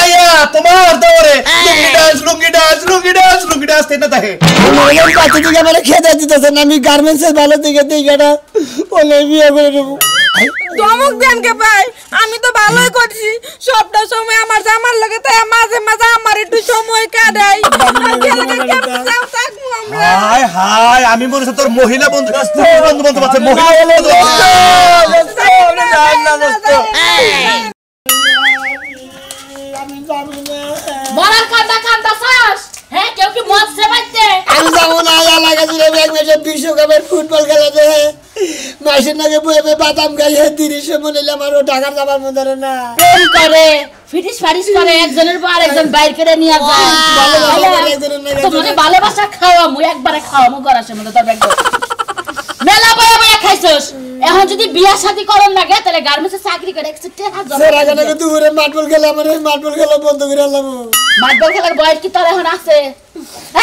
যাইয়া তোমার দৌড়ে লুঙ্গি ডান্স তেনা তাহে আমার পাতি দিকে মানে খেতে দিতেছেন আমি গার্মেন্টসের ভালো দিকে দিকেটা ওলে বিয়ে করে দেব ধমক দেন কে ভাই আমি তো ভালোই করছি সবটা সময় আমার জামার লাগে তাই মাঝে মাঝে আমার একটু সময় কাটাই হাই হাই আমি মনে হচ্ছে তোর মহিলা বন্ধু বন্ধু আছে মহিলা বন্ধু বলার কান্দা সাস হ্যাঁ কেউ কি মদ সেবাইতে আমি যাবো না এলাকা জুড়ে এক ম্যাচে বিশ্বকাপের ফুটবল খেলা দেখে মাসের নাকি বয়ে বাদাম খাইয়ে 30 মনে নিলাম আর টাকার যাবার মধ্যে না প্রেম করে ফিটিস ফাটিস করে একজনের পর আরেকজন বাইর করে নিয়ে যায় তোমাকে ভালোবাসা খাওয়া মু একবারে খাওয়া মু গরাসের মধ্যে তোর একদম মেলা বয়া বয়া খাইছস এখন যদি বিয়া শাদী করন না গে তাহলে গার্মেন্টসে চাকরি করে 100 স্যার আগে নাকি দুপুরে মার্বল খেলা মানে মার্বল খেলা বন্ধ করে আনলাম মার্বল খেলার বয়স কি তোর এখন আছে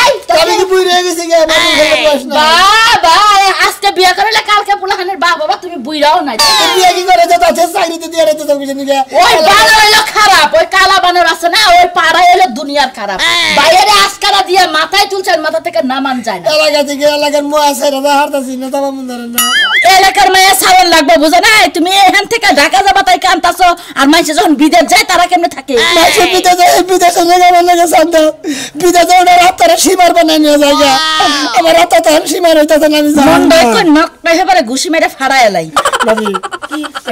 এই তাহলে কি বুইরে গেছে গে মার্বল খেলার বয়স না বাবা আজকে বিয়া করলে কালকে পোলাখানের বাবা তুমি বুইরাও না বিয়ে কি করে যেত আছে চাকরিতে দিয়ে রেতে তো কিছু নিগে ওই বানর হলো খারাপ ওই কালা বানর আছে না ওই পাড়া হলো দুনিয়ার খারাপ বাইরে আস্কারা দিয়ে মাথায় তুলছেন মাথা থেকে নামান যায় না এলাকা থেকে এলাকার মোয়া সাইরা হারতাছি না তবা মন্দার না এলাকার মায়া সাবন লাগবে বুঝো না তুমি এখান থেকে ঢাকা যাবা তাই কান্তাছো আর মাইছে যখন বিদেশ যায় তারা কেমনে থাকে মাইছে বিদেশে যাবার লাগে শান্ত বিদেশে ওনার হাতটা সীমার বানাই নিয়ে যায় আমার হাতটা তখন সীমার হইতাছে না আমি জানি মন্ডাই কই নকটা হেবারে ঘুষি মেরে ফাড়ায় এলাই ভাবি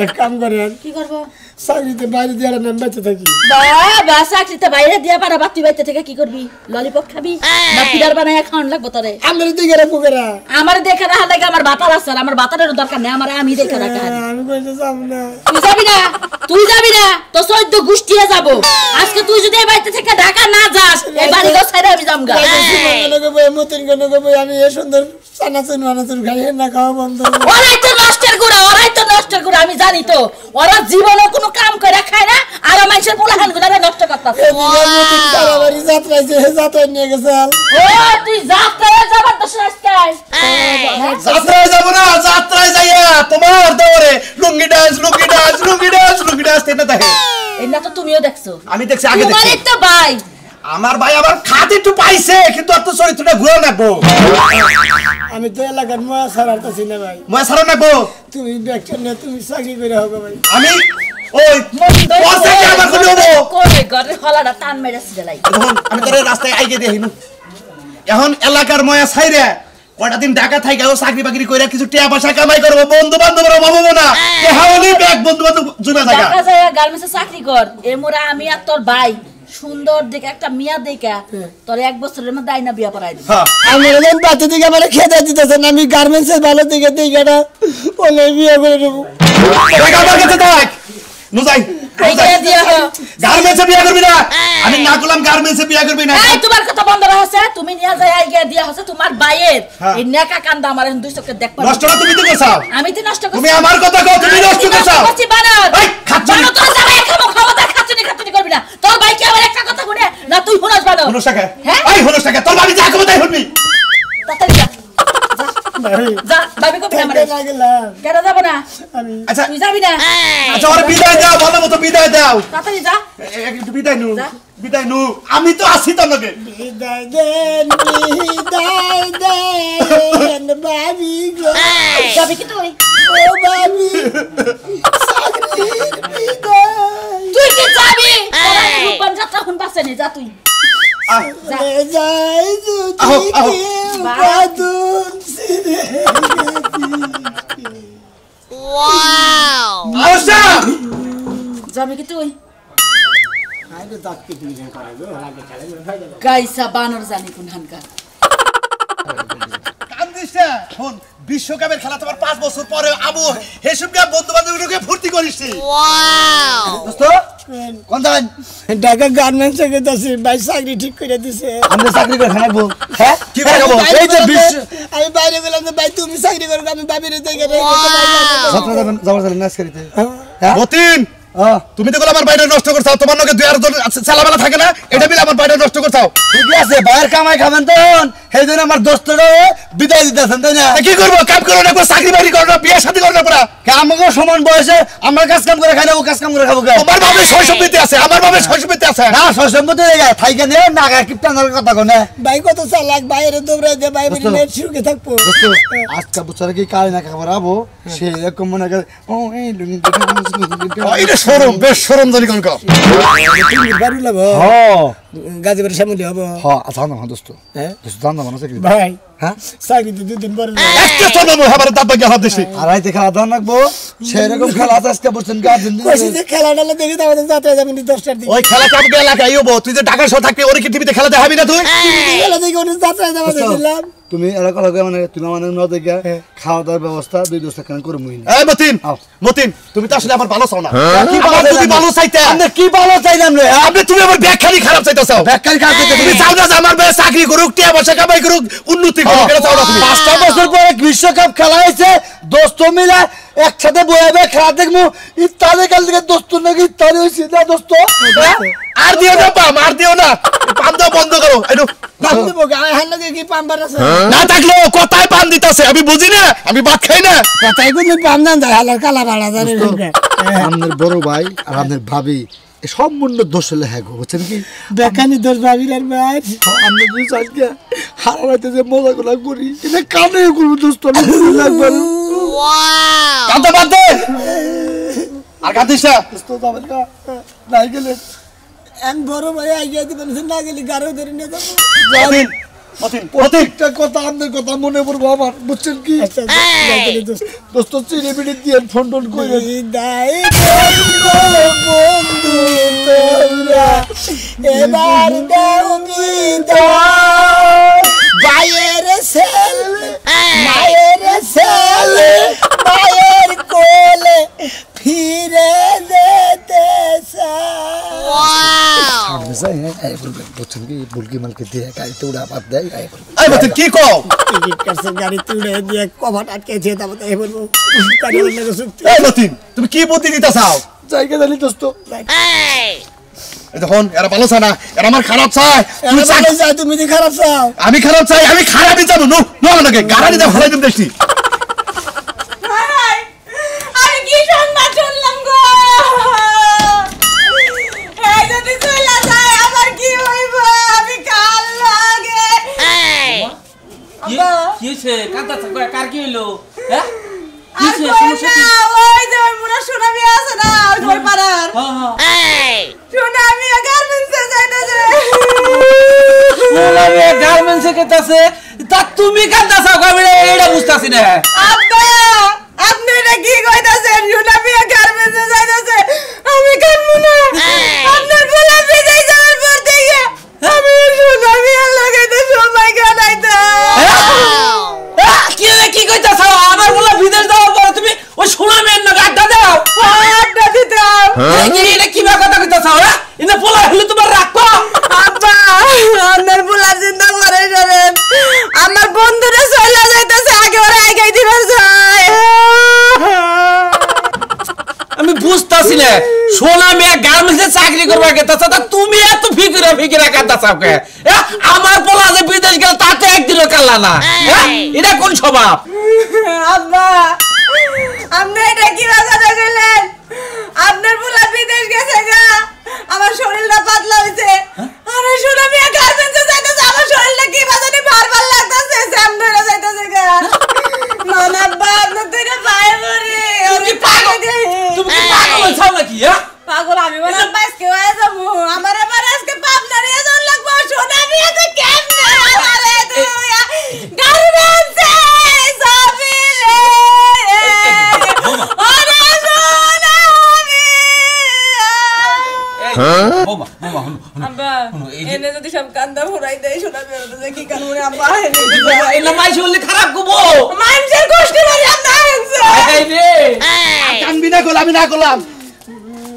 এক কাম করেন কি করব চাকরিতে বাইরে দিয়ে আর নাম বেঁচে থাকি বাবা চাকরিতে বাইরে দিয়া পারা বাতি বাইতে থেকে কি করবি ললিপপ খাবি না পিডার বানায় খাওয়ান লাগবো তোরে আমার দিকে রাখবো কেরা আমার দেখে রাখা লাগে আমার বাতার আছে আমার বাতারের দরকার নেই আমার আমি দেখে রাখা আমি কইতে যাব না তুই যাবি না তো 14 গোষ্ঠীয়ে যাব আজকে তুই যদি এই বাড়িতে থেকে ঢাকা না যাস এই বাড়ি গো ছেড়ে আমি যামগা লোকে বই মতিন গনকে বই আমি এই সুন্দর সানাচুন মানাচুন খাই না খাওয়া বন্ধ ওরাই তো নষ্টের গুড়া আমি জানি তো ওরা জীবনে কোনো কাম করে খায় না আর মানুষের পোলাহান গুলারে নষ্ট করতাছে মতিন কারাবাড়ি যাত্রায় যে যাত্রায় নিয়ে গেছে ও তুই যাত্রায় যাবার তো রাস্তায় যাত্রায় যাব না যাত্রায় যাইয়া তোমার দৌড়ে লুঙ্গি ডান্স তেনা তাহে এটা তো তুমিও দেখছো আমি দেখছি আগে দেখছি তোমারই তো ভাই আমার ভাই আবার খাতে একটু পাইছে কিন্তু আর তো চরিত্রটা ঘুরে নাকবো আমি তো এলাকার মোয়া সারাতাছি না ভাই মই সারা নাকবো তুমি ব্যাকচার না তুমি চাকরি করে হবে ভাই আমি ওই পয়সা কি আমার কোন হবো কোরে ঘরের হলাটা টান মেরেছে দেলাই এখন আমি তোর রাস্তায় আইগে দেখিনু এখন এলাকার ময়া ছাইরে কয়টা দিন ঢাকা থাইকা ও চাকরি বাকরি কইরা কিছু টাকা পয়সা কামাই করব বন্ধু বান্ধবরা ভাববো না কে হাওলি ব্যাগ বন্ধু বান্ধব জুনা থাকা ঢাকা যায় গার্মেন্টসে চাকরি কর এমরা আমি আর তোর ভাই সুন্দর দেখে একটা মিয়া দেখা তোর 1 বছরের মধ্যে আইনা বিয়া পড়াই দিবি আমার যখন পাতি দিকে মানে খেতে দিতেছেন আমি গার্মেন্টসের ভালো দিকে দিকেটা ওলে বিয়ে করে দেব টাকা আমার কাছে থাক নু যাই আইডিয়া দিয়া গার্মেন্টসে বিয়া করবি না আমি না কইলাম গার্মেন্টসে বিয়া করবি না এই তোমার কথা বন্ধ রাখছে তুমি নিয়া যায় আইডিয়া দিয়া হচ্ছে তোমার ভাইয়ের এই নেকা কান্দা আমার দুই চোখে দেখবা নষ্টটা তুমি তো করছাও আমি তো নষ্ট করছি তুমি আমার কথা কও তুমি নষ্ট করছাও করছি বানার এই খাচ্ছনি বানার তোর যাবে খাবো তার খাচ্ছনি করবি না তোর ভাই কি আমার একটা কথা শুনে না তুই হুনাস বানাও হুনস টাকা হ্যাঁ এই হুনস টাকা তোর ভাবি যা কবে তাই শুনবি তাড়াতাড়ি যা ভাবি কবি আমারে কেন যাব না আচ্ছা তুই যাবি না আচ্ছা ওর বিদায় দাও ভালো মতো বিদায় দাও তাড়াতাড়ি যা একটু বিদায় নু আমি তো আছি তোর লগে বিদায় দেন বাবি গো যাবি কি তুই ও বাবি চাকরির বিদায় তুই কি যাবি রূপবান যাত্রা শুন পাছে নি যা তুই যাই যদি বাদুন সিরে ওয়াও আচ্ছা যাবি কি তুই গাইসা বানর জানি কোন হানকা কান্দিস না ফোন বিশ্বকাপের খেলা তোমার 5 বছর পরে আবু হেসুবকে বন্ধু বান্ধবীকে ফুর্তি করিস ওয়াও দোস্ত কোন দান ঢাকা গার্মেন্টসে গেছি ভাই চাকরি ঠিক করে দিছে আমরা চাকরি করে খাবো হ্যাঁ কি খাবো এই যে আমি বাইরে গেলাম তো ভাই তুমি চাকরি করো আমি ভাবির থেকে ছাত্র যাবার নাচ করিতে মতিন তুমি তো আমার বাইরে নষ্ট করছাও তোমার লগে দুই আর চালাবেলা থাকে না এটা বিলে আমার বাইরে নষ্ট করছাও ঠিক আছে বাইরে কামাই খাবেন তো সেইদিন আমার দোস্তরা বিদায় দিতেছেন তাই না কি করবো কাম করো না চাকরি বাকরি করো না বিয়ে শাদী করো না পুরা আমাকে সমান বয়সে আমরা কাজ কাম করে খাই না ও কাজ কাম করে খাবো তোমার বাবা শৈশব বিতে আছে আমার ভাবে সসম্পত্তি আছে না সসম্মতি জায়গা থাইকে নে নাগা কিপটানোর কথা কোনে ভাই কত চালাক বাইরে দৌড়াই দে ভাই বলি নেট সুখে থাকবো দোস্ত আজকে বছর কি কাল না খাবার আবো সে এরকম মনে করে ও এই লুঙ্গি এটা শরম বেশ শরম জানি কোন কাজ বাড়ি লাভ হ্যাঁ গাজীপুর সামনে হবো হ্যাঁ আচ্ছা না দোস্ত হ্যাঁ দোস্ত জান না মানে ভাই হ্যাঁ চাকরি তো দুদিন পরে একটা চলবে আমার দাঁত ভাঙে হাত দিছি আর আইতে খেলা দান রাখবো সেরকম খেলা আছে আজকে বলছেন গার্জেন কইছি যে খেলা ডালা দেখি তো আমাদের যাত্রা যাবেন 10টার দিকে ওই খেলা কাপ গেলা গাইবো তুই যে ঢাকার শো থাকবি ওরে কি টিভিতে খেলা দেখাবি না তুই খেলা দেখি ওদের যাত্রা যাবেন দিলাম তুমি এরকম লাগে মানে তুমি আমাদের ন দেখে খাওয়া দাওয়ার ব্যবস্থা দুই দোস্ত কেন করে মুই এই মতিন মতিন তুমি তো আসলে আমার ভালো চাও না কি আমার যদি ভালো চাইতে আমরা কি ভালো চাইলাম রে আপনি তুমি আমার ব্যাখ্যানি খারাপ চাইতেছো ব্যাখ্যার কাজ তুমি চাও না যে আমার মেয়ে চাকরি করুক টিয়া পয়সা কামাই করুক উন্নতি করুক এটা চাও না তুমি 5টা বছর পরে বিশ্বকাপ খেলা হয়েছে দোস্ত মিলে একসাথে বয়াবে খেলা দেখবো ইত্যাদি কাল থেকে দোস্ত নাকি ইত্যাদি হয়েছে না দোস্ত আর দিও না পাম আর দিও না পাম দাও বন্ধ করো একটু পাম দেবো গায়ে হাত লাগে কি পাম্বার আছে না থাকলেও কোথায় পান দিতেছে আমি বুঝি না আমি ভাত খাই না কথাই কোন পাম না যায় হালার কালা বাড়া জানে আমাদের বড় ভাই আর আমাদের ভাবি সম্পূর্ণ দোষ হলে হ্যাঁ বুঝছেন কি বেকানি দোষ ভাবির আর ভাই আমরা দুই আজকে হারাইতে যে মজা গুলা করি এটা কানে করবো দোস্ত লাগবে কাঁদতে বাদ দে আর কাঁদিস না দোস্ত যাবেন না নাই গেলে এন বড় ভাই আইয়া দিবেন না গেলি গারো ধরে নিয়ে যাবো মতিন মতিন মতিন প্রত্যেকটা কথা আপনার কথা মনে পড়বো আমার বুঝছেন কি আচ্ছা দোস্ত চিনি বিড়ি দিয়ে ফোন টোন করে বিদায় বন্ধু তোরা এবার দাও বিদায় ভাইয়ের ছেলে মায়ের ছেলে মায়ের কোলে ফিরে যেতে বুঝছেন কি বুলকি মালকে দিয়ে গাড়িতে উড়া বাদ দেয় এই মতিন কি কও টিকিট কাটছে গাড়ি তুলে দিয়ে কভার আটকেছে তারপর এই বলবো গাড়ি অন্য কিছু এই মতিন তুমি কি বুদ্ধি দিতে চাও জায়গা জানি দোস্ত এই দেখুন এরা ভালো চায় না এরা আমার খারাপ চায় তুই চাই তুমি যে খারাপ চাও আমি খারাপ চাই আমি খারাপই যাবো নো নো আমাকে গাড়ি দিয়ে ভালো দিন দেখছি আমি কি সংবাদ শুনলাম গো এই যদি চলে যায় আমার কি হইব আমি কাল লাগে কি হইছে কাঁদা কার কি হইলো হ্যাঁ আর সমস্যা কি ওই যে ওই মুরা সোনামি আছে না ওই তোর পাড়ার হ্যাঁ সোনামি গার্মেন্টসে যাইতাছে সোনামি গার্মেন্টসে কেতাছে তা তুমি কাঁদাছো গাবিড়ে এইটা বুঝতাছি না আব্বা আপনি এটা কি কইতাছেন সোনামি গার্মেন্টসে যাইতাছে আমি কানমু না আপনার বলা বিদায় যাওয়ার পর থেকে আমি সোনামি লাগাইতে সময় কাটাইতা কি কইতাছ আমার বলা বিদেশ যাওয়ার পরে তুমি ওই সোনামের না আড্ডা দাও আড্ডা দিতাম এটা কি কথা কইতাছ হ্যাঁ ইনা পোলা হলে তোমার রাখবো আব্বা আপনার বলা চিন্তা করে যাবেন আমার বন্ধুরা চলে যাইতাছে আগে ওরা আগাই দিবার যায় আমি বুঝতাছি না সোনামিয়া গার্মেন্টসে চাকরি করবা গেতাছ তা তুমি এত ফিকিরা কাঁদাছাও কে আমার পোলা যে বিদেশ গেল তাতে একদিনও কাল্লা না এটা কোন স্বভাব আব্বা আপনি এটা কি কথা কইলেন আপনার পোলা বিদেশ গেছে গা আমার শরীরটা পাতলা হইছে আরে সোনামি গার্মেন্টসে যাইতাছে আমার শরীরটা কি বাজানি ভারবার লাগতাছে স্যাম ধরে যাইতাছে গা না আব্বা আপনি তুইরা পায়ে পড়ি তুমি পাগল হইছাও নাকি পাগল আমি বলে আজকে হয়ে যাবো আমার এবার আজকে পাবনা নিয়ে যাওয়ার লাগবো সোনামি এত কেমনে আমারে তুই গার্মেন্টসে যাবি রে ওরে সোনামি বোমা আব্বা এনে যদি সব কান্দা ফুরাই দেয় সোনামি ওরে কি কানুরে আব্বা এলা মাই শুনলে খারাপ গো মানুষের কষ্ট করে আমরা আনছে এই রে কানবি না গোলামি না গোলাম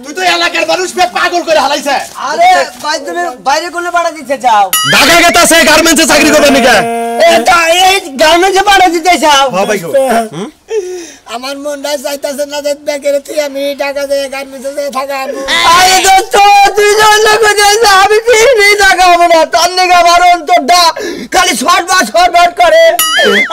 তুই তো এলাকার মানুষ পাগল করে হালাইছে আরে ভাই তুমি বাইরে কোনে পাড়া দিতে চাও ঢাকা গেতাছে গার্মেন্টসে চাকরি করবে নাকি এটা এই গার্মেন্টসে পাড়া দিতে চাও হ্যাঁ ভাই গো আমার মনটা চাইতাছে না যে ব্যাগের তুই আমি টাকা দিয়ে গার্মেন্টসে থাকা আরে দোস্ত তুই জন্য কইছিস আমি ফিরি টাকা খাবো না তোর নিকে আমার অন্তরটা খালি শর্ট করে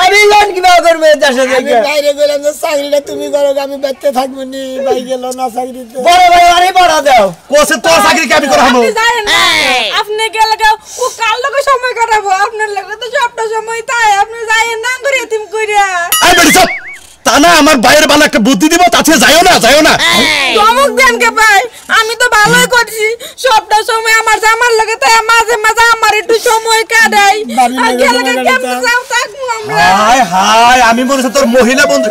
আমি লোন কিভাবে করবে দেশে থেকে বাইরে গেলাম যে চাকরিটা তুমি করো আমি বাইতে থাকবো নি ভাই গেল না চাকরিতে বড় ভাই আরে পড়া দাও কোসে তোর চাকরি কি আমি করাবো আপনি গেলে ও কাল লোকে সময় কাটাবো আপনার লাগে তো সবটা সময় তাই আপনি যাইয়েন না করে এতিম কইরা এই বেটি চুপ তা না আমার বাইরে ভালো একটা বুদ্ধি দিব তাতে যাইও না চমক দেন কে ভাই আমি তো ভালোই করছি সবটা সময় আমার জামার লাগে তাই মাঝে মাঝে আমার একটু সময় কাটাই আর গেলে কেমন যাও থাকবো আমরা হায় আমি মনে হচ্ছে তোর মহিলা বন্ধু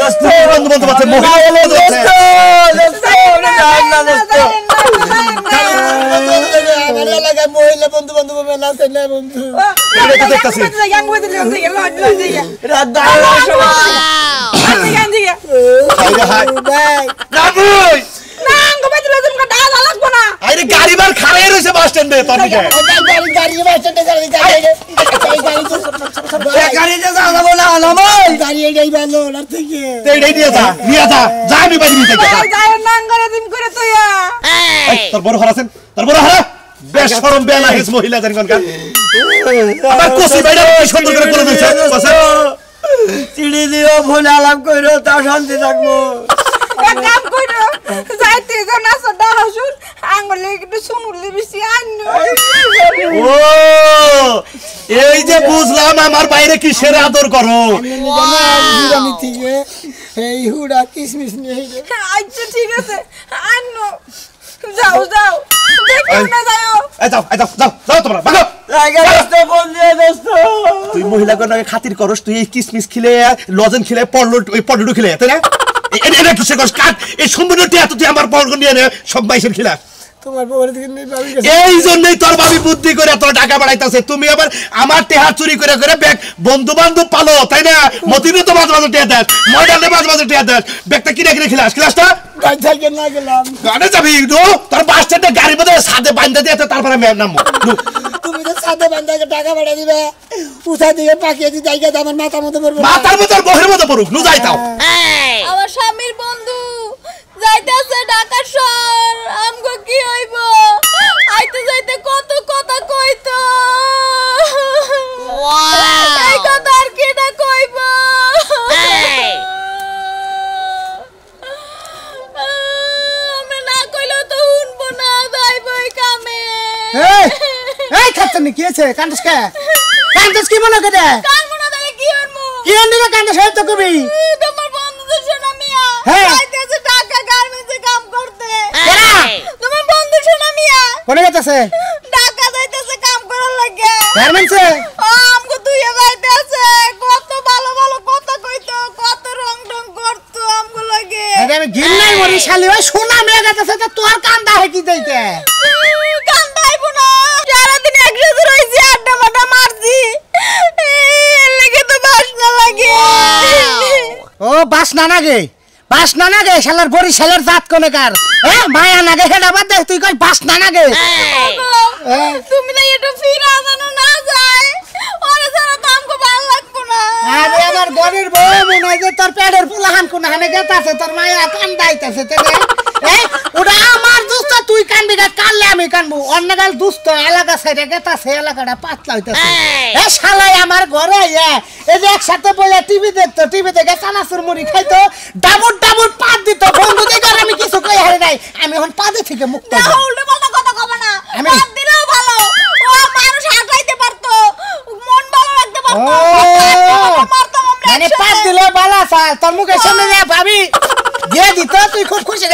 আছে মহিলা বন্ধু আছে আমার এলাকায় মহিলা বন্ধু মেলা আছে না বন্ধু এটা দেখতাছি রাত 12টার সময় আরে গাড়ি বার খাড়াই রইছে বাস স্ট্যান্ডে তোর দিকে গাড়িতে যাবো না আমার গাড়ি এই ভালো না থেকে এইটাই নিয়ে যা যা আমি বাইরে নিয়ে যাই তোর বড় হারাছেন তোর বড় হারা বেশ শরম বেলা হিস মহিলা জানি কোন আবার কোসি বাইরে সুন্দর করে বলে দিয়েছে চিড়ি দিও ফোন আলাপ কইরো তা শান্তি থাকবো কাম কইরো যাইতে জানা সদা হাসুন আঙ্গুলে একটু শুনুলি বেশি আন্ন ও এই যে বুঝলাম আমার বাইরে কি সেরে আদর করো আমি থেকে এই হুড়া কিসমিস নিয়ে আচ্ছা ঠিক আছে আন্ন যাও দেখো না যাও যাও তোমরা ভাগো ফোন দিয়ে দোস্ত তুই মহিলা কোন খাতির করস তুই এই কিসমিস খিলে লজেন খিলে পড়লু খিলে তাই না এটা একটু শেষ কাট এই সম্পূর্ণটি এত তুই আমার পড়ল নিয়ে নে সব বাইশের খিলা তোমার বউর দিকে নেই ভাবি এই জন্যই তোর ভাবি বুদ্ধি করে তোর টাকা বাড়াইতাছে তুমি আবার আমার টেহা চুরি করে ব্যাগ বন্ধু বান্ধব পালো তাই না মতিরও তো মাঝে টেহা দেয় মডেলে মাঝে টেহা দেয় ব্যাগটা কিনে খিলাসটা গাড়ি থেকে না গেলাম গাড়ি যাবি তোর বাস স্ট্যান্ডে গাড়ির মধ্যে সাথে বান্ধা দিয়ে তারপরে আমি নামবো তুমি তো সাথে বান্ধাকে টাকা পাঠা দিবে উঠা দিয়ে পাকিয়ে দি জায়গা আমার মাথার মধ্যে পড়বে মাথার মধ্যে বহের মধ্যে পড়ুক নু যাইতাও আমার স্বামীর বন্ধু যাইতাছে ঢাকা শহর আমগো কি হইব আইতে যাইতে কত কথা কইতো এই কথা আর কি না কইব আমি না কইলেও তো শুনবো না যাইব এই কামে এই খাচ্ছেন কি আছে কান্দস কি মনে করে কান মনে তাহলে কি হইব কি এন্ডিকে কান্দস হই তো কবি তোমার বন্ধুদের শোনা মিয়া হ্যাঁ। যাইতেছে ঢাকা গার্মেন্টসে কাম করতে কেনা তোমার বন্ধু শোনা মিয়া কোনে গেছে ঢাকা যাইতেছে কাম করার লাগে গার্মেন্টসে ও আমগো দুইয়া যাইতেছে কত ভালো ভালো কথা কইতো কত রং করতো আমগো লাগে আরে আমি গিন নাই মরি শালি ওই সোনা মেয়ে গেছে তো তোর কান্দা হয় কি দেইতে কান্দাইবো না সারাদিন একসাথে রইছি আড্ডা মাড্ডা মারছি এর লাগে তো বাসনা লাগে ও বাস না নাগে শালার বড়ি শালার জাত কোনে কার মায়া নাগে হেডা বাদ দে তুই কই বাস না নাগে তুমি না একটু ফিরা জানো না যায় ওরে সারা তো আমগো ভালো লাগবো না আরে আমার গরির বউ মনে হয় যে তোর পেটের ফুলাহান কোন হানে গেতাছে তোর মায়া কান্দাইতাছে তেরে ওটা আমার দুস্ত তুই কানবি না কানলে আমি কানবো অন্য গাল দুস্ত এলাকা সাইডে গেতাছে এলাকাটা পাতলা হইতাছে শালাই আমার ঘরে এই যে একসাথে বলে টিভি দেখতো টিভি দেখে চানাচুর মুড়ি খাইতো ডাবুর পাত দিত বন্ধু দেখে আমি কিছু কই হারে নাই আমি এখন পাদে থেকে মুক্ত না উল্টো পাল্টা কথা কব না বাদ দিলেও ভালো ও মানুষ হাঁটাইতে পারতো মন ভালো রাখতে পারতো মানে পাত দিলে বালা চাল তোর মুখের সামনে যা ভাবি দিয়ে দিত তুই খুব খুশি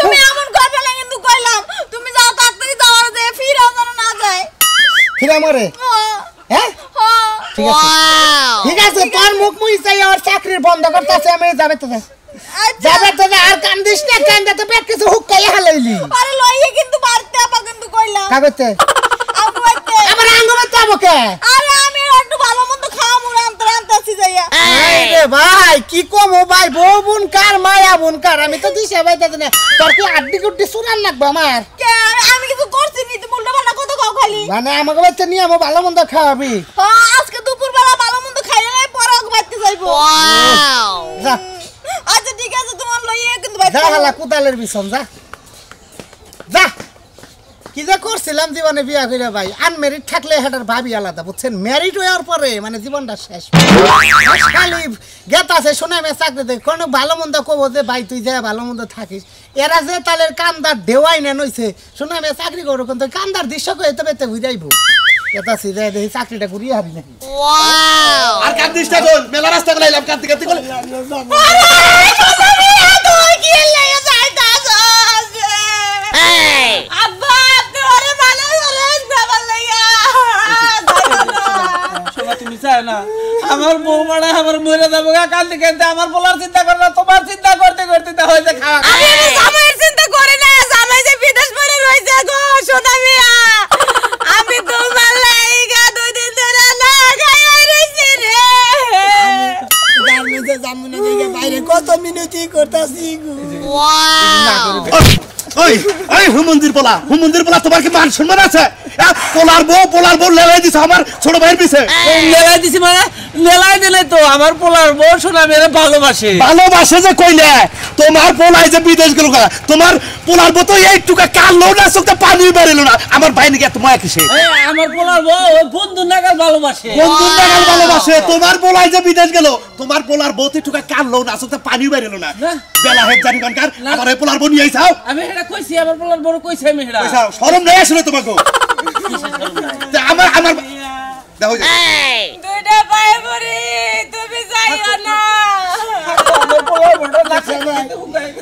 তুমি এমন করবে না কিন্তু কইলাম তুমি যাও তাড়াতাড়ি যাও আর যে ফিরাও যেন না যায় ফিরে মরে হ্যাঁ ঠিক আছে তোর মুখ মুই চাই আর চাকরির বন্ধ করতেছে আমি যাবে তো আর কান্দিস না কান্দাতে পেট কিছু হুক কাইয়া হালাইলি আরে লইয়ে কিন্তু পারতে আপা কিন্তু কইলাম কাগজে আঙ্গুবাইতে আবার আঙ্গুবাইতে আবকে আরে আমি একটু ভালো মন্দ খাওয়া মুড় আনতে যাইয়া আরে ভাই কি কম ভাই বউ বোন কার মায়া বোন কার আমি তো দিশা পাইতাছি না তোর কি আড্ডি কুড্ডি শুনান লাগবে আমার কে আমি কিছু করছি নি তুমি উল্টা পাল্টা কথা কও খালি মানে আমাকে বাচ্চা নিয়ে আমি ভালো মন্দ খাওয়াবি আজকে দুপুর বেলা ভালো মন্দ খাইলে নাই পরে আঙ্গুবাইতে যাইবো যা আচ্ছা ঠিক আছে তোমার লইয়ে কিন্তু যা হালা কুদালের বিছন যা যা কি যে করছিলাম জীবনে বিয়া কইরা ভাই আনমেরিড থাকলে হেটার ভাবি আলাদা বুঝছেন ম্যারিড হওয়ার পরে মানে জীবনটা শেষ খালি গেত আছে শোনা মে চাকরিতে কোন ভালো মন্দ কব যে ভাই তুই যা ভালো মন্দ থাকিস এরা যে তালের কান্দার দেওয়াই না নইছে শোনা মে চাকরি করো কিন্তু কান্দার দৃশ্য কই তবে তে বুঝাইবো এটা সিধা দেখি চাকরিটা করি হারি নাকি আর কান্দিসটা কোন মেলা রাস্তা গলাইলাম কান্তি কান্তি কোন তুই কি লাগে যাইতাছ আব্বা আপনি ওরে ভালো করেন বাবা লাগা শোনা তুমি চাও না আমার বউ মারা আমার মরে যাবো কান্দি কান্দি আমার বলার চিন্তা কর না তোমার চিন্তা করতে করতে তা হইছে খাওয়া আমি জামাইয়ের চিন্তা করি না জামাই যে বিদেশ পড়ে রইছে গো সোনা মিয়া আমি তোমার লাগা 2 দিন ধরে না খাইয়া রইছি রে গার্মেন্টে জামুনে দিকে বাইরে কত মিনতি করতাছি গো ওই ওই হুমন্দির পোলা তোমার কি মান সম্মান আছে পোলার বউ লেলাই দিছ আমার ছোট ভাইয়ের পিছে লেলাই দিছি মানে লেলাই দিলে তো আমার পোলার বউ শোনা মেরে ভালোবাসে যে কইলে তোমার পোলাই যে বিদেশ গেল তোমার পোলার বউ তো এইটুকা কানলো না চোখে পানি বেরিল না আমার ভাই নাকি এত মায়া কিসে আমার পোলার বউ বন্ধু নাগাল ভালোবাসে তোমার পোলাই যে বিদেশ গেল তোমার পোলার বউ তো একটুকা কানলো না চোখে পানি বেরিল না বেলা হেড জানি কানকার আমার এই পোলার বউ নিয়ে আইছাও আমি এটা কইছি আমার পোলার বউ কইছে আমি এটা কইছাও শরম নেই আসলে তোমাকে আমার দেখো দুইটা পায়ে পড়ি তুমি যাইও না আমার পোলার বউটা লাগছে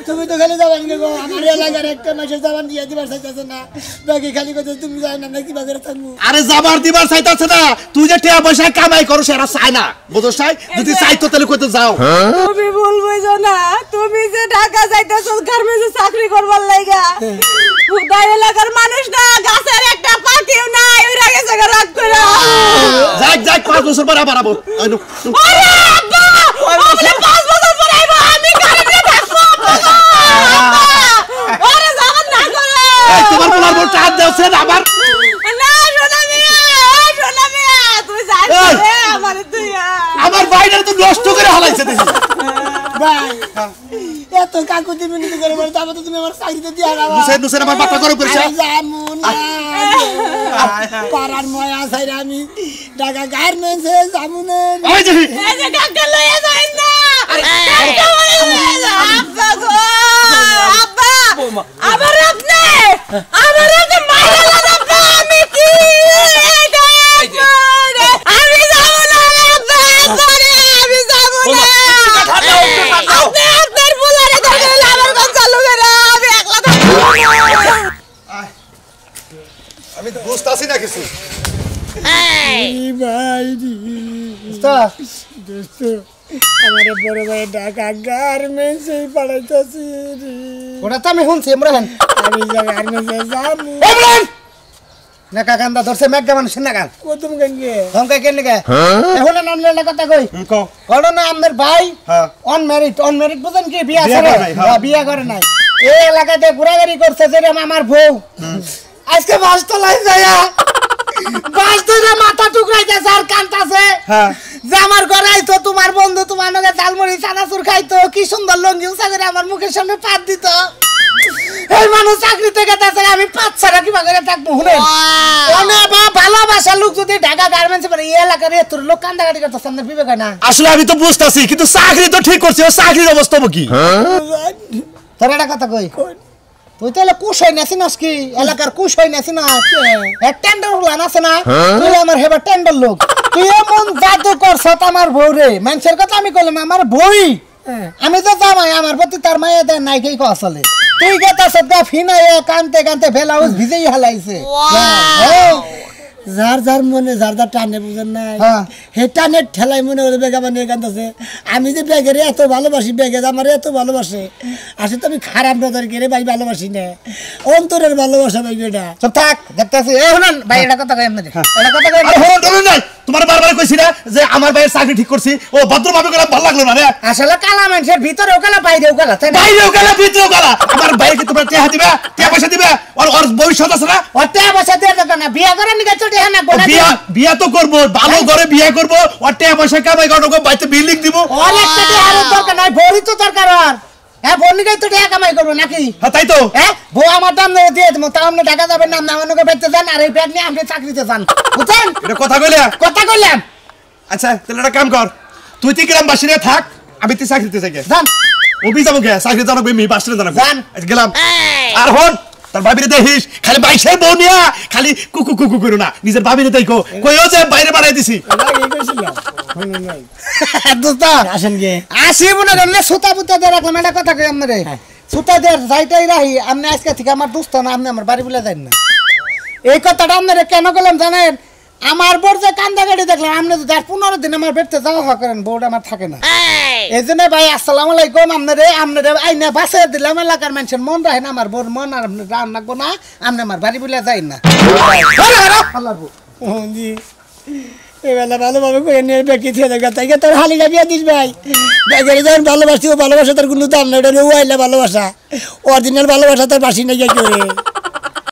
তুমি তো খালি যাবান গো আমার এলাকার একটা মাসে যাবান দিয়ে দিবার চাইতাছে না বাকি খালি কইতে তুমি যাই না কি বাগের থাকবো আরে যাবার দিবার চাইতাছে না তুই যে টাকা পয়সা কামাই করো সেটা চাই না বুঝছ চাই যদি চাইতো তাহলে কইতে যাও তুমি ভুল বুঝো না তুমি যে ঢাকা যাইতেছো গার্মেন্টসে চাকরি করবার লাগা উদয় এলাকার মানুষ না গাছের একটা পাখিও নাই ওইরা গেছে রাত করে যাক 5 বছর পরে আবার আবো আরে আব্বা আমি 5 বছর পরে আইবো আমি গাড়িতে থাকবো আরে যাবেন না করে তোমার পোলার বউ টাকা দেওছে আবার না সোনা মিয়া তুই যাই রে আমার তুই আমার ভাইটা তো নষ্ট করে হালাইছে দেখি ভাই এত কাকুতি মিনতি করে বলতে আবার তুমি আমার চাকরিতে দিয়া দাও নুসেন আমার বাপা করে করেছে জামুনা পারার ময়া ছাইরা আমি ঢাকা গার্মেন্টসে জামুনে ওই দেখি এই যে ডাক্তার লইয়া যাই না আব্বা গো আব্বা আমার আপনি মাইরা আব্বা আমি কি আমি যাব না আব্বা আমি যাব না আপনি আপনার বলারে ধরে আমার কোন চালু করে আমি একলা থাকবো আমি তো বুঝতাছি না কিছু ভাই দোস্ত আমার বড় ভাই ঢাকা গার্মেন্টসে পড়াইতাছি ওটা তো আমি শুনছি ইমরান আমি যা গার্মেন্টসে যাবো ইমরান নাকা কান্দা ধরছে মেঘা মানুষ নাকা কতম গঙ্গে ধমকা কেন গে এখন নাম লেলা কথা কই কো বড় না আমাদের ভাই হ্যাঁ অনম্যারিড বুঝেন কি বিয়া বিয়া করে করে নাই, হ্যাঁ। বিয়া করে নাই এই এলাকাতে ঘোরাঘুরি করছে যে আমার বউ আজকে বাসতলায় যায়া বাসতলা মাথা টুকরাইতেছে আর কান্তাছে হ্যাঁ যে আমার ঘরে আইতো তোমার বন্ধু তোমার নগে ঝালমুড়ি চানাচুর খাইতো কি সুন্দর লঙ্গি উঁচা করে আমার মুখের সামনে পাত দিত এই মানুষ চাকরি থেকে তাছে আমি 5 ছাড়া কিবা করে থাকবো শুনে অনেক ভালোবাসা লোক যদি ঢাকা গার্মেন্টসে পড়ে এই এলাকার এত লোক কান্দাকাটি করতেছে আমাদের বিবেক হয় না আসলে আমি তো বুঝতাছি কিন্তু চাকরি তো ঠিক করছি ও চাকরির অবস্থা কি তোর একটা কথা কই তুই তো এলা কুশ হই নাছি নাকি এলাকার কুশ হই নাছি না এক টেন্ডার হলান আছে না তুই আমার হেবার টেন্ডার লোক তুই এমন জাদু করছ আমার বউ রে মানুষের কথা আমি কইলাম আমার বই আমি তো জামাই আমার প্রতি তার মায়া দেয় নাই কেই আসলে তুই গেতা সদা ফিনায় কানতে কানতে ফেলাউস ভিজেই হালাইছে যার যার মনে যার যার টানে বুঝেন না হে টানে ঠেলাই মনে হলে বেগা বানিয়ে কান্দাছে আমি যে বেগের এত ভালোবাসি বেগে আমার এত ভালোবাসে আসলে তো আমি খারাপ নজর করে ভাই ভালোবাসি না অন্তরের ভালোবাসা ভাই এটা চুপ থাক দেখতেছি এ শুনুন ভাই এটা কথা কই আপনাদের এটা কথা কই আরে হলো ডরে নাই তোমার বারবার কইছি না যে আমার ভাইয়ের চাকরি ঠিক করছি ও ভদ্রভাবে গেলাম ভালো লাগলো না রে আসলে কালা মানুষের ভিতরেও কালা বাইরেও কালা তাই না বাইরেও গেলা ভিতরেও গেলা আমার ভাইকে তোমরা টাকা দিবা টাকা পয়সা দিবা আর ওর ভবিষ্যৎ আছে না ওতে বসে দিয়ে দেব না বিয়া করে নিকে চটে হ্যাঁ না বিয়া তো করবো ভালো করে বিয়া করবো আর টাকা পয়সা কামাই করবো বাইতে বিল্ডিং দিব ওর একটা আর দরকার নাই ভরি তো দরকার আর হ্যাঁ বোন নিকে তো টাকা কামাই করবো নাকি হ্যাঁ তাই তো হ্যাঁ বউ আমার দাম দিয়ে দেবো তাও আপনি ঢাকা যাবেন না আমাকে বেচতে যান আর এই ব্যাগ নিয়ে আপনি চাকরিতে যান বুঝছেন এটা কথা কইলে কথা কইলাম আচ্ছা তাহলে একটা কাম কর তুই তুই গ্রামবাসী নিয়ে থাক আমি তুই চাকরিতে যাই যান অফি যাবো গে চাকরি জানাবো আমি বাসটা জানাবো যান। গেলাম আর হন তোর ভাবিরে দেখিস খালি বাইশের বউ নিয়া খালি কুকু কুকু করো না নিজের ভাবিরে দেখো কইও যে বাইরে বাড়াই দিছি দোস্ত আসেন গে আসি মনে করলে সুতা পুতা দিয়ে রাখলাম একটা কথা কই আপনারে সুতা দিয়ে যাইটাই রাহি আপনি আজকে থেকে আমার দোস্ত না আপনি আমার বাড়ি বলে যান না এই কথাটা আপনারে কেন বললাম জানেন আমার বোর যে কান্দা গাড়ি দেখলাম আপনি যদি আর 15 দিন আমার বেড়তে যাওয়া করেন বোর্ড আমার থাকে না এই জন্য ভাই আসসালামু আলাইকুম আপনারে আইনা বাসে দিলাম এলাকার মানুষের মন রাখে না আমার বোর মন আর আপনি রান রাখবো না আপনি আমার বাড়ি বলে যাই না জি এবেলা ভালোভাবে করে নিয়ে বেঁকে থেকে দেখা তাই তোর হালি লাগিয়ে দিস ভাই বেকারে যখন ভালোবাসি ও ভালোবাসা তার কোনো দাম না এটা ওয়াইলা ভালোবাসা অরিজিনাল ভালোবাসা তার বাসি না গিয়ে